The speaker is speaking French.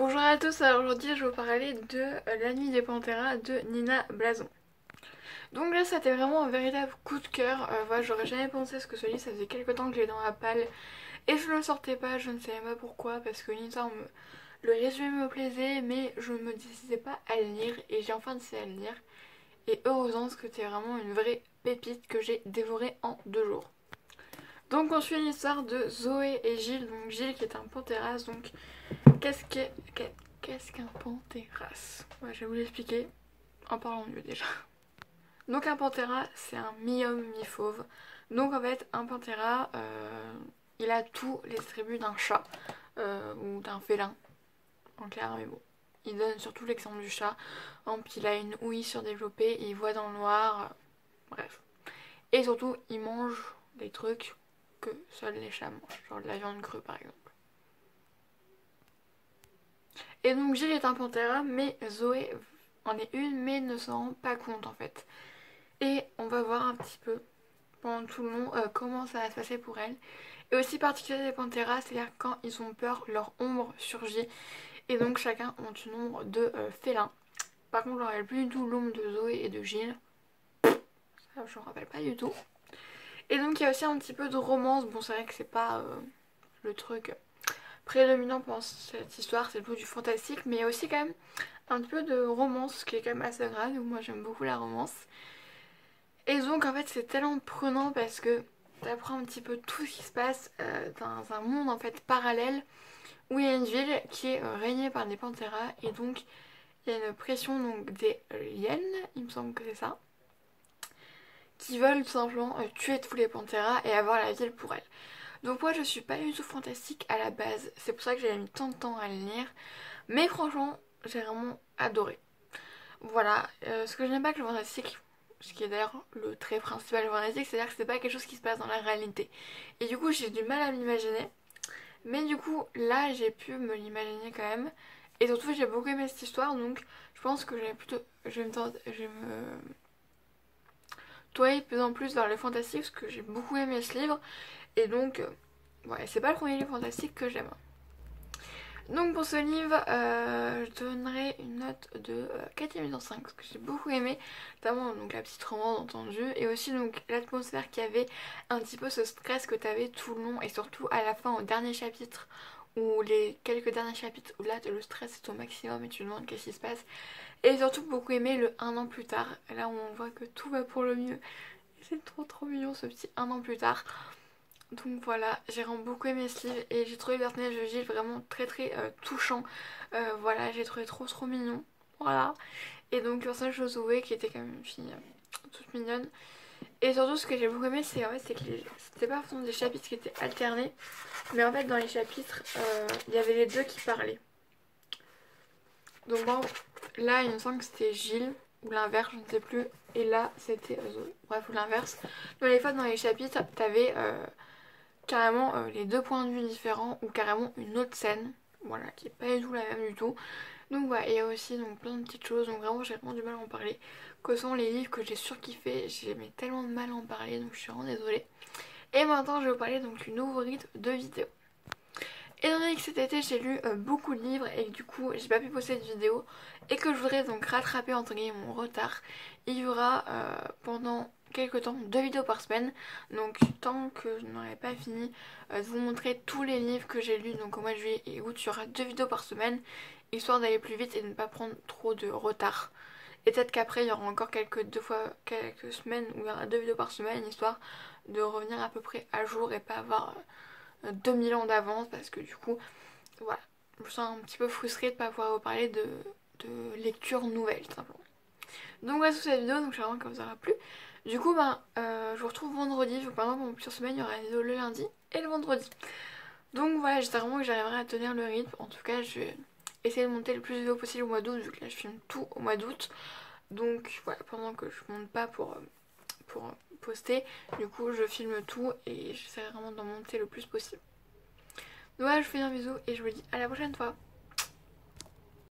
Bonjour à tous, alors aujourd'hui je vais vous parler de La Nuit des Panthères de Nina Blason. Donc là c'était vraiment un véritable coup de cœur, voilà, j'aurais jamais pensé ce que ce livre, ça faisait quelques temps que je l'ai dans la palle et je ne le sortais pas, je ne savais pas pourquoi, parce que Nina, le résumé me plaisait mais je ne me décidais pas à le lire et j'ai enfin décidé à le lire. Et heureusement parce que c'était vraiment une vraie pépite que j'ai dévorée en 2 jours. Donc on suit l'histoire de Zoé et Gilles, donc Gilles qui est un panthéras, donc Qu'est-ce qu'est qu'est-ce qu'un panthéras? Ouais, je vais vous l'expliquer en parlant mieux déjà. Donc un panthéras, c'est un mi-homme, mi-fauve. Donc en fait, un panthéras, il a tous les attributs d'un chat ou d'un félin, en clair, mais bon. Il donne surtout l'exemple du chat. En plus, il a une ouïe surdéveloppée, il voit dans le noir, bref. Et surtout, il mange des trucs que seuls les chats mangent, genre de la viande crue par exemple. Et donc Gilles est un panthéra, mais Zoé en est une, mais ne s'en rend pas compte en fait. Et on va voir un petit peu pendant tout le long comment ça va se passer pour elle. Et aussi particulier des panthéras, c'est-à-dire quand ils ont peur, leur ombre surgit. Et donc chacun ont une ombre de félin. Par contre, je ne rappelle plus du tout l'ombre de Zoé et de Gilles. Ça, je ne rappelle pas du tout. Et donc il y a aussi un petit peu de romance. Bon, c'est vrai que c'est pas le truc prédominant pendant cette histoire, c'est plutôt du fantastique, mais il y a aussi quand même un petit peu de romance qui est quand même assez agréable, donc moi j'aime beaucoup la romance. Et donc en fait c'est tellement prenant parce que t'apprends un petit peu tout ce qui se passe dans un monde en fait parallèle où il y a une ville qui est régnée par des panthéras et donc il y a une pression donc des hyènes, il me semble que c'est ça, qui veulent tout simplement tuer tous les panthéras et avoir la ville pour elles. Donc moi je suis pas du tout fantastique à la base, c'est pour ça que j'ai mis tant de temps à le lire, mais franchement j'ai vraiment adoré. Voilà, ce que je n'aime pas avec le fantastique, ce qui est d'ailleurs le trait principal du fantastique, c'est-à-dire que c'est pas quelque chose qui se passe dans la réalité. Et du coup j'ai du mal à m'imaginer, mais du coup là j'ai pu me l'imaginer quand même. Et surtout j'ai beaucoup aimé cette histoire, donc je pense que je vais me toyer de plus en plus vers le fantastique, parce que j'ai beaucoup aimé ce livre. Et donc, ouais, c'est pas le premier livre fantastique que j'aime. Donc pour ce livre, je donnerai une note de 4,5 parce que j'ai beaucoup aimé, notamment donc, la petite romance entendue et aussi donc l'atmosphère qu'il y avait, un petit peu ce stress que tu avais tout le long et surtout à la fin au dernier chapitre ou les quelques derniers chapitres où là le stress est au maximum et tu te demandes qu'est-ce qui se passe. Et surtout beaucoup aimé le un an plus tard, là où on voit que tout va pour le mieux. C'est trop mignon ce petit un an plus tard. Donc voilà, j'ai vraiment beaucoup aimé ce livre et j'ai trouvé le personnage de Gilles vraiment très touchant. Voilà, j'ai trouvé trop mignon. Voilà. Et donc le personnage de Zoé qui était quand même une fille toute mignonne. Et surtout ce que j'ai beaucoup aimé c'est en fait, c'est que c'était pas forcément des chapitres qui étaient alternés. Mais en fait dans les chapitres, il y avait les deux qui parlaient. Donc bon, là il me semble que c'était Gilles ou l'inverse, je ne sais plus. Et là c'était Zoé. Bref, ou l'inverse. Donc les fois dans les chapitres, t'avais carrément les deux points de vue différents ou carrément une autre scène, voilà, qui est pas du tout la même du tout. Donc voilà, il y a aussi donc plein de petites choses, donc vraiment j'ai vraiment du mal à en parler. Que sont les livres que j'ai surkiffé, j'ai mis tellement de mal à en parler, donc je suis vraiment désolée. Et maintenant je vais vous parler donc du nouveau rythme de vidéo. Étant donné que cet été j'ai lu beaucoup de livres et que du coup j'ai pas pu poster de vidéo et que je voudrais donc rattraper entre guillemets mon retard, il y aura pendant quelques temps 2 vidéos par semaine. Donc tant que je n'aurai pas fini de vous montrer tous les livres que j'ai lus donc au mois de juillet et août, il y aura 2 vidéos par semaine histoire d'aller plus vite et de ne pas prendre trop de retard. Et peut-être qu'après il y aura encore quelques semaines où il y aura 2 vidéos par semaine histoire de revenir à peu près à jour et pas avoir 2000 ans d'avance parce que du coup, voilà, je me sens un petit peu frustrée de ne pas pouvoir vous parler de lecture nouvelle tout simplement. Donc voilà sur cette vidéo, donc j'espère que ça vous aura plu. Du coup, je vous retrouve vendredi, donc par exemple, plusieurs semaines, il y aura une vidéo le lundi et le vendredi. Donc voilà, j'espère vraiment que j'arriverai à tenir le rythme. En tout cas, je vais essayer de monter le plus de vidéos possible au mois d'août, vu que là je filme tout au mois d'août. Donc voilà, pendant que je monte pas pour poster, du coup je filme tout et j'essaie vraiment d'en monter le plus possible. Donc voilà, je vous fais un bisou et je vous dis à la prochaine fois.